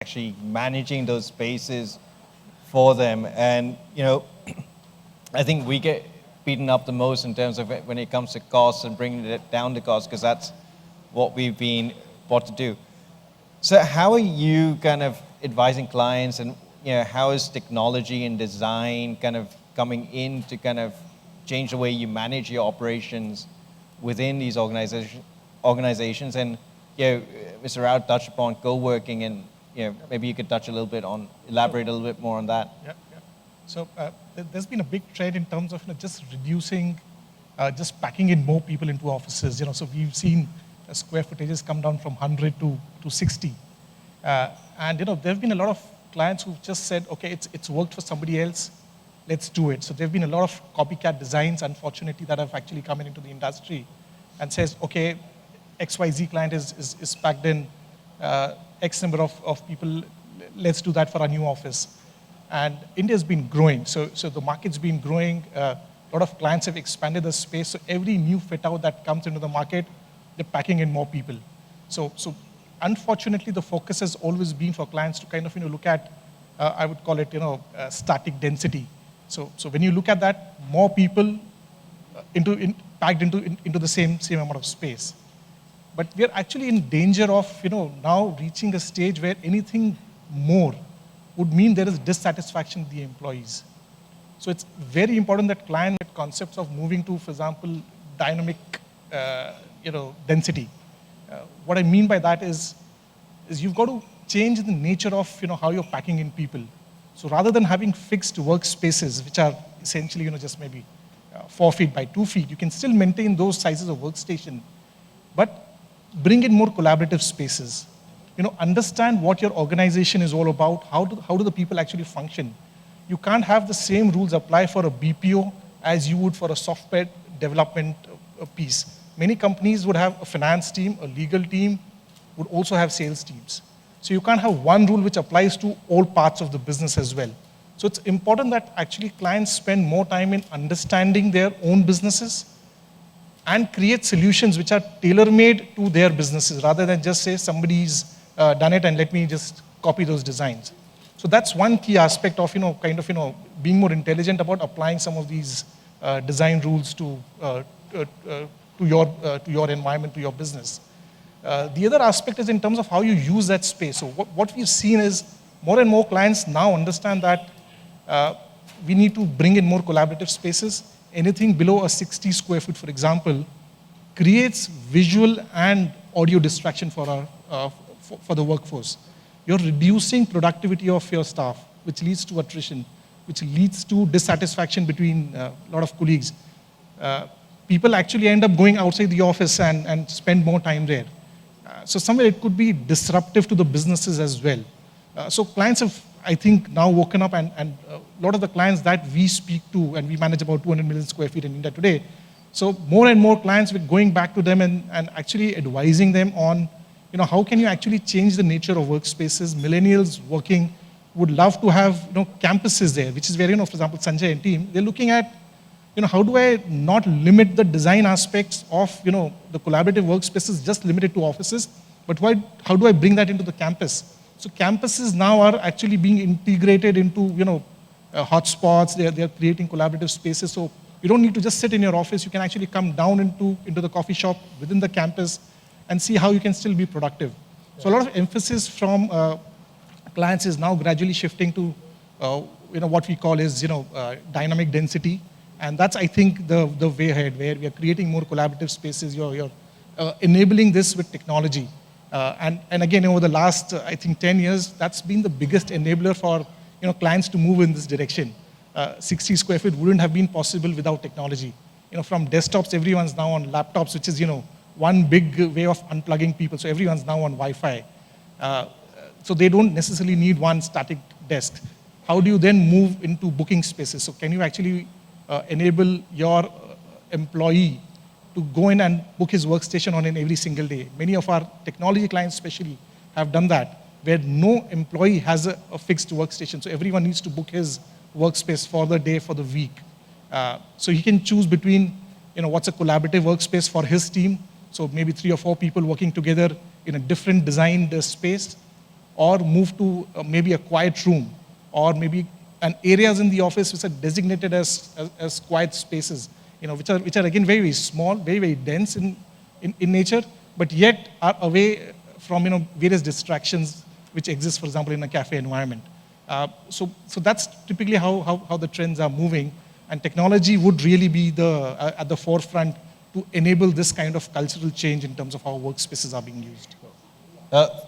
actually managing those spaces for them. And, I think we get beaten up the most in terms of when it comes to costs and bringing it down the cost, because that's what we've been brought to do. So how are you kind of advising clients, and how is technology and design kind of coming in to kind of change the way you manage your operations within these organizations? And Mr. Rao touched upon co-working, and maybe you could touch a little bit on, elaborate a little bit more on that. Yeah. So there's been a big trend in terms of just reducing, just packing in more people into offices. So we've seen square footages come down from 100 to 60. And there have been a lot of clients who've just said, okay, it's worked for somebody else, let's do it. So there have been a lot of copycat designs, unfortunately, that have actually come into the industry and says, okay, XYZ client is packed in X number of people, let's do that for our new office. And India's been growing, so the market's been growing. A lot of clients have expanded the space, so every new fit out that comes into the market, they're packing in more people. So unfortunately, the focus has always been for clients to kind of look at, I would call it static density. So when you look at that, more people packed into the same amount of space. But we're actually in danger of now reaching a stage where anything more would mean there is dissatisfaction with the employees. So it's very important that clients get concepts of moving to, for example, dynamic density. What I mean by that is you've got to change the nature of how you're packing in people. So rather than having fixed workspaces, which are essentially just maybe 4 feet by 2 feet, you can still maintain those sizes of workstation, but bring in more collaborative spaces. Understand what your organization is all about. How do the people actually function? You can't have the same rules apply for a BPO as you would for a software development piece. Many companies would have a finance team, a legal team, would also have sales teams. So you can't have one rule which applies to all parts of the business as well. So it's important that actually clients spend more time in understanding their own businesses and create solutions which are tailor-made to their businesses, rather than just say somebody's done it and let me just copy those designs. So that's one key aspect of being more intelligent about applying some of these design rules to your environment, to your business. The other aspect is in terms of how you use that space. So what we've seen is more and more clients now understand that we need to bring in more collaborative spaces. Anything below a 60 square foot, for example, creates visual and audio distraction for the workforce. You're reducing productivity of your staff, which leads to attrition, which leads to dissatisfaction between a lot of colleagues. People actually end up going outside the office and spend more time there. So somewhere it could be disruptive to the businesses as well. So clients have, I think, now woken up, and a lot of the clients that we speak to, and we manage about 200 million square feet in India today. So more and more clients, we're going back to them and actually advising them on, how can you actually change the nature of workspaces. Millennials working would love to have, campuses there, which is where, for example, Sanjay and team, they're looking at, how do I not limit the design aspects of, the collaborative workspaces just limited to offices, but how do I bring that into the campus? So campuses now are actually being integrated into, hotspots. They're creating collaborative spaces. So you don't need to just sit in your office. You can actually come down into the coffee shop within the campus and see how you can still be productive. So a lot of emphasis from clients is now gradually shifting to, what we call is, dynamic density. And that's, I think, the way ahead, where we are creating more collaborative spaces. You're enabling this with technology. And again, over the last, I think, 10 years, that's been the biggest enabler for clients to move in this direction. 60 square feet wouldn't have been possible without technology. From desktops, everyone's now on laptops, which is one big way of unplugging people. So everyone's now on Wi-Fi. So they don't necessarily need one static desk. How do you then move into booking spaces? So can you actually enable your employee to go in and book his workstation on every single day? Many of our technology clients especially have done that, where no employee has a fixed workstation. So everyone needs to book his workspace for the day, for the week. So he can choose between, what's a collaborative workspace for his team. So maybe 3 or 4 people working together in a different designed space, or move to maybe a quiet room, or maybe an areas in the office which are designated as quiet spaces, which are again very, very small, very, very dense in nature, but yet are away from various distractions which exist, for example, in a cafe environment. So that's typically how the trends are moving, and technology would really be at the forefront to enable this kind of cultural change in terms of how workspaces are being used.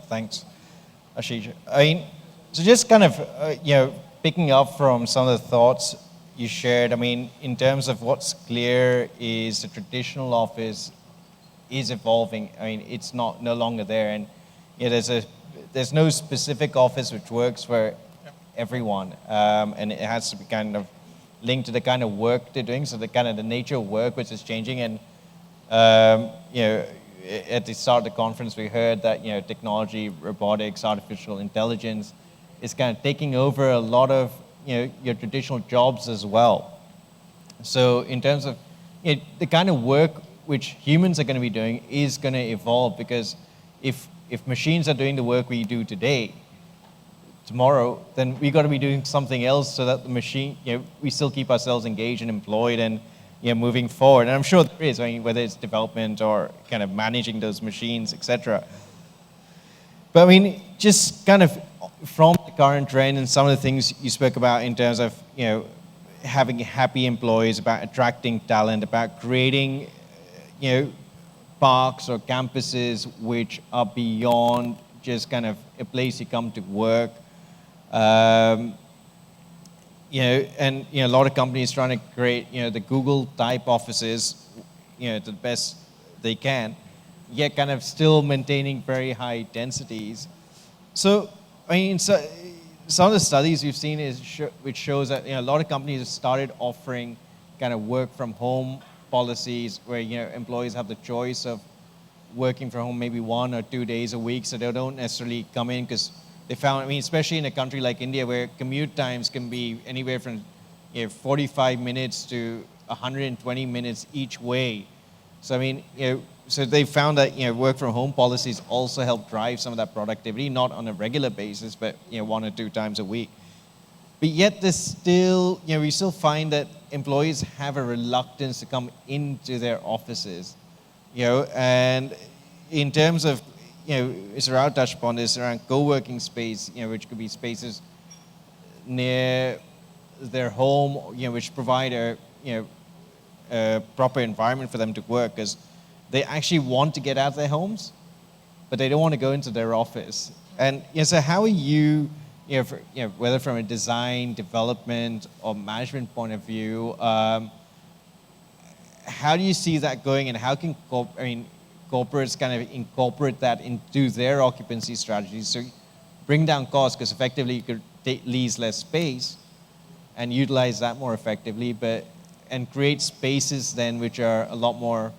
Thanks, Ashish. I mean, so just kind of, picking up from some of the thoughts you shared, I mean, in terms of what's clear is the traditional office is evolving. I mean, it's no longer there, and there's no specific office which works for everyone, and it has to be kind of linked to the kind of work they're doing. So the nature of work which is changing, and at the start of the conference we heard that technology, robotics, artificial intelligence is kind of taking over a lot of your traditional jobs as well. So in terms of the kind of work which humans are going to be doing is going to evolve, because if machines are doing the work we do today, tomorrow, then we got to be doing something else so that the machine, we still keep ourselves engaged and employed and moving forward. And I'm sure there is, I mean, whether it's development or kind of managing those machines, etc. But I mean, just kind of from the current trend and some of the things you spoke about in terms of having happy employees, about attracting talent, about creating parks or campuses which are beyond just kind of a place you come to work. And a lot of companies trying to create the Google type offices to the best they can, yet kind of still maintaining very high densities. So I mean, so some of the studies we've seen which shows that a lot of companies have started offering kind of work from home policies where employees have the choice of working from home maybe 1 or 2 days a week, so they don't necessarily come in, because they found, I mean, especially in a country like India where commute times can be anywhere from 45 minutes to 120 minutes each way. So I mean, so they found that work from home policies also help drive some of that productivity, not on a regular basis, but 1 or 2 times a week. But yet there's still, we still find that employees have a reluctance to come into their offices, and in terms of, Israel touched upon this around co-working space, which could be spaces near their home, which provide a proper environment for them to work, because they actually want to get out of their homes, but they don't want to go into their office. And so how are you, whether from a design, development, or management point of view, how do you see that going, and how can corporates kind of incorporate that into their occupancy strategies to bring down costs, because effectively you could lease less space and utilize that more effectively, and create spaces then which are a lot more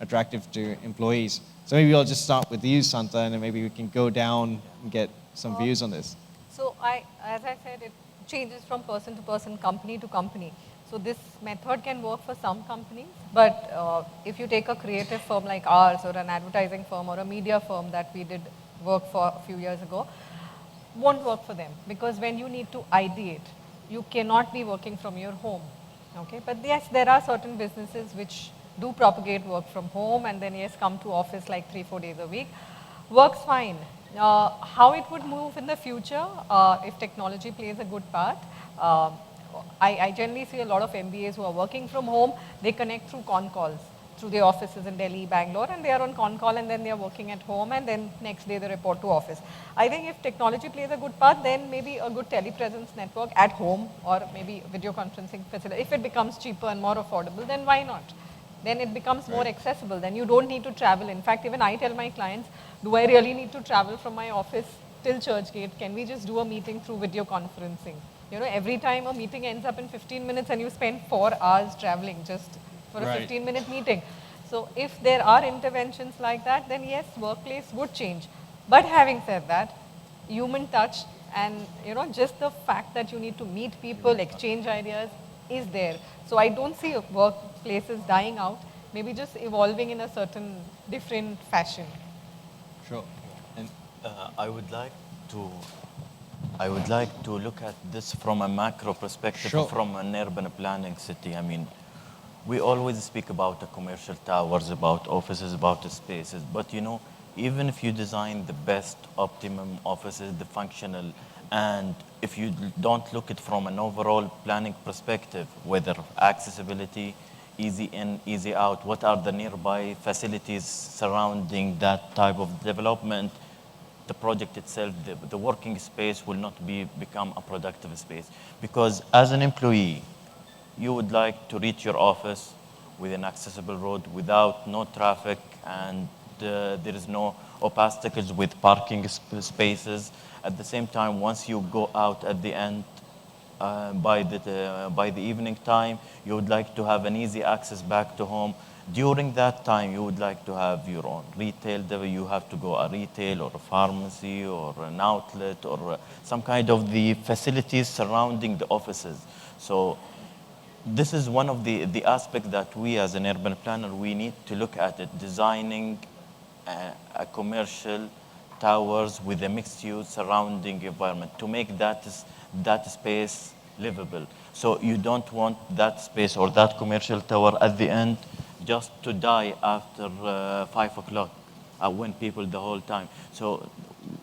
attractive to employees. So maybe I'll just start with you, Santa, and then maybe we can go down and get some views on this. So as I said, it changes from person to person, company to company. So this method can work for some companies, but if you take a creative firm like ours, or an advertising firm, or a media firm that we did work for a few years ago, won't work for them, because when you need to ideate, you cannot be working from your home. Okay, but yes, there are certain businesses which do propagate work from home, and then yes, come to office like 3-4 days a week. Works fine. How it would move in the future, if technology plays a good part, I generally see a lot of MBAs who are working from home. They connect through con calls, through their offices in Delhi, Bangalore, and they are on con call, and then they are working at home, and then next day they report to office. I think if technology plays a good part, then maybe a good telepresence network at home, or maybe video conferencing facility, if it becomes cheaper and more affordable, then why not? Then it becomes more accessible. Then you don't need to travel. In fact, even I tell my clients, do I really need to travel from my office till Churchgate? Can we just do a meeting through video conferencing? Every time a meeting ends up in 15 minutes and you spend 4 hours traveling just for a 15-minute meeting. So if there are interventions like that, then yes, workplace would change. But having said that, human touch and just the fact that you need to meet people, exchange ideas is there. So I don't see workplaces dying out, maybe just evolving in a certain different fashion. Sure. And I would like to look at this from a macro perspective, Sure. from an urban planning city. I mean, we always speak about the commercial towers, about offices, about the spaces, but even if you design the best optimum offices, the functional, and if you don't look at from an overall planning perspective, whether accessibility, easy in, easy out, what are the nearby facilities surrounding that type of development, the project itself, the working space will not become a productive space. Because as an employee, you would like to reach your office with an accessible road without no traffic, and there is no obstacles with parking spaces. At the same time, once you go out at the end, by the evening time, you would like to have an easy access back to home. During that time, you would like to have your own retail. You have to go a retail or a pharmacy or an outlet or some kind of the facilities surrounding the offices. So this is one of the aspects that we as an urban planner, we need to look at it, designing a commercial towers with a mixed use surrounding environment to make that space livable. So you don't want that space or that commercial tower at the end just to die after 5 o'clock when people the whole time. So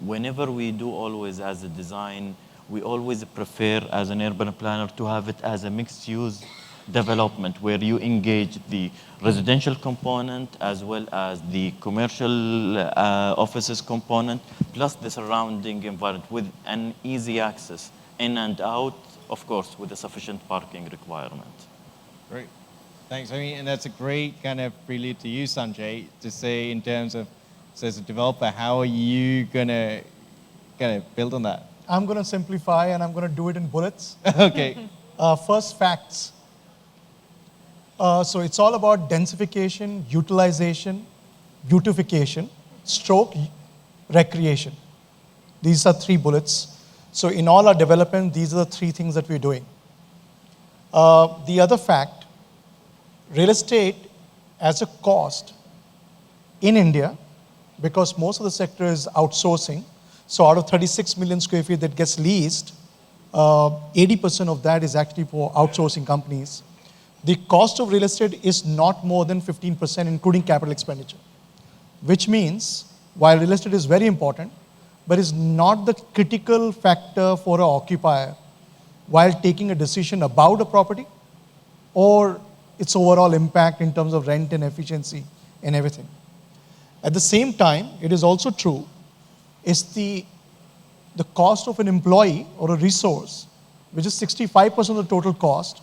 whenever we do always as a design, we always prefer as an urban planner to have it as a mixed use development where you engage the residential component as well as the commercial offices component, plus the surrounding environment with an easy access in and out, of course, with a sufficient parking requirement. Great. Thanks. I mean, and that's a great kind of prelude to you, Sanjay, to say in terms of, so as a developer, how are you going to kind of build on that? I'm going to simplify and I'm going to do it in bullets. Okay. First, facts. So it's all about densification, utilization, beautification, stroke, recreation. These are 3 bullets. So in all our development, these are the 3 things that we're doing. The other fact, real estate as a cost in India, because most of the sector is outsourcing, so out of 36 million square feet that gets leased, 80% of that is actually for outsourcing companies. The cost of real estate is not more than 15%, including capital expenditure, which means while real estate is very important, but is not the critical factor for an occupier while taking a decision about a property or its overall impact in terms of rent and efficiency and everything. At the same time, it is also true, is the cost of an employee or a resource, which is 65% of the total cost,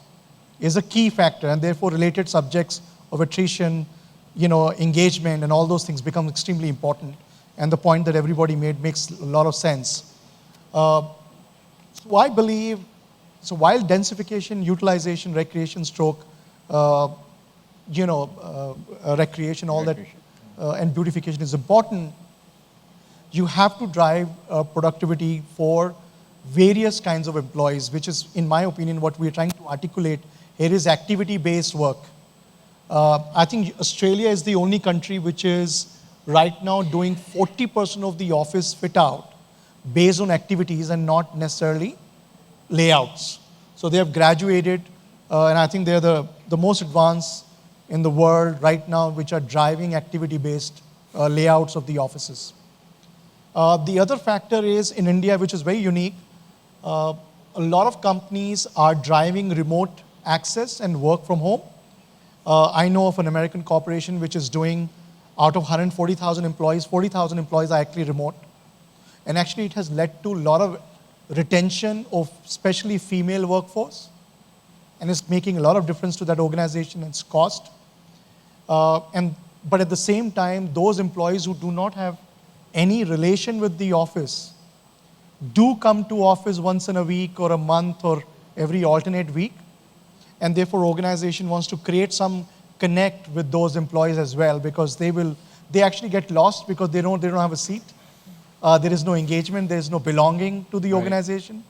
is a key factor, and therefore related subjects of attrition, engagement, and all those things become extremely important. And the point that everybody made makes a lot of sense. So I believe, so while densification, utilization, recreation, stroke, recreation, all that, and beautification is important, you have to drive productivity for various kinds of employees, which is, in my opinion, what we're trying to articulate here is activity-based work. I think Australia is the only country which is right now doing 40% of the office fit out based on activities and not necessarily layouts. So they have graduated, and I think they're the most advanced in the world right now, which are driving activity-based layouts of the offices. The other factor is in India, which is very unique, a lot of companies are driving remote access and work from home. I know of an American corporation which is doing, out of 140,000 employees, 40,000 employees are actually remote. And actually it has led to a lot of retention of especially female workforce, and it's making a lot of difference to that organization and its cost. But at the same time, those employees who do not have any relation with the office do come to office once in a week or a month or every alternate week. And therefore, organization wants to create some connect with those employees as well, because they actually get lost because they don't have a seat. There is no engagement, there is no belonging to the organization.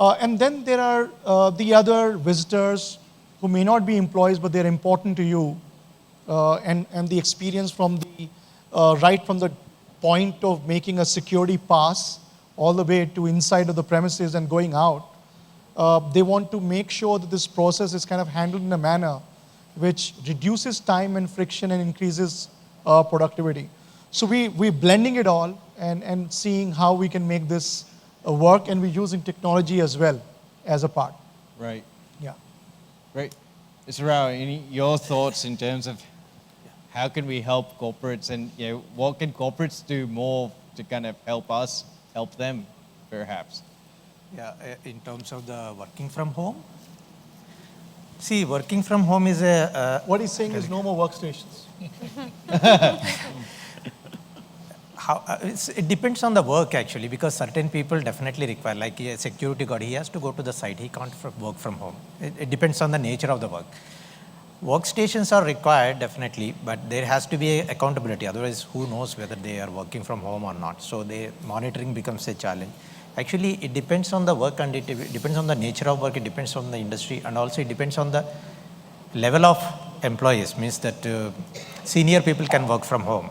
And then there are the other visitors who may not be employees, but they're important to you. And the experience from right from the point of making a security pass all the way to inside of the premises and going out, they want to make sure that this process is kind of handled in a manner which reduces time and friction and increases productivity. So we're blending it all and seeing how we can make this work, and we're using technology as well as a part. Right. Yeah. Great. Mr. Rao, your thoughts in terms of how can we help corporates, and what can corporates do more to kind of help us, help them, perhaps? Yeah, in terms of the working from home. See, working from home is a... What he's saying is no more workstations. it depends on the work actually, because certain people definitely require, like a security guard, he has to go to the site, he can't work from home. It depends on the nature of the work. Workstations are required definitely, but there has to be accountability, otherwise who knows whether they are working from home or not. So monitoring becomes a challenge. Actually, it depends on the work, and it depends on the nature of work, it depends on the industry, and also it depends on the level of employees, means that senior people can work from home,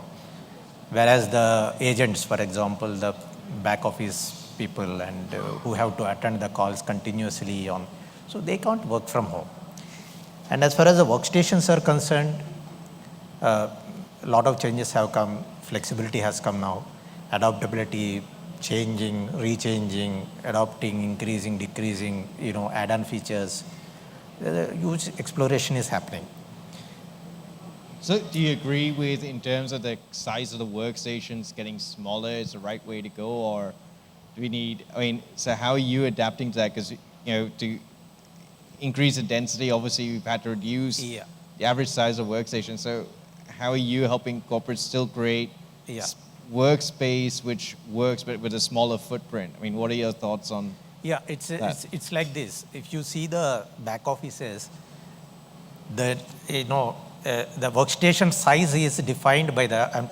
whereas the agents, for example, the back office people and who have to attend the calls continuously on, so they can't work from home. And as far as the workstations are concerned, a lot of changes have come, flexibility has come now, adaptability, changing, rechanging, adopting, increasing, decreasing, add-on features. Huge exploration is happening. So do you agree with, in terms of the size of the workstations, getting smaller is the right way to go, or do we need, so how are you adapting to that? Because, to increase the density, obviously we've had to reduce the average size of workstations. So how are you helping corporates still create workspace which works but with a smaller footprint? What are your thoughts on that? It's like this. If you see the back offices, the workstation size is defined by the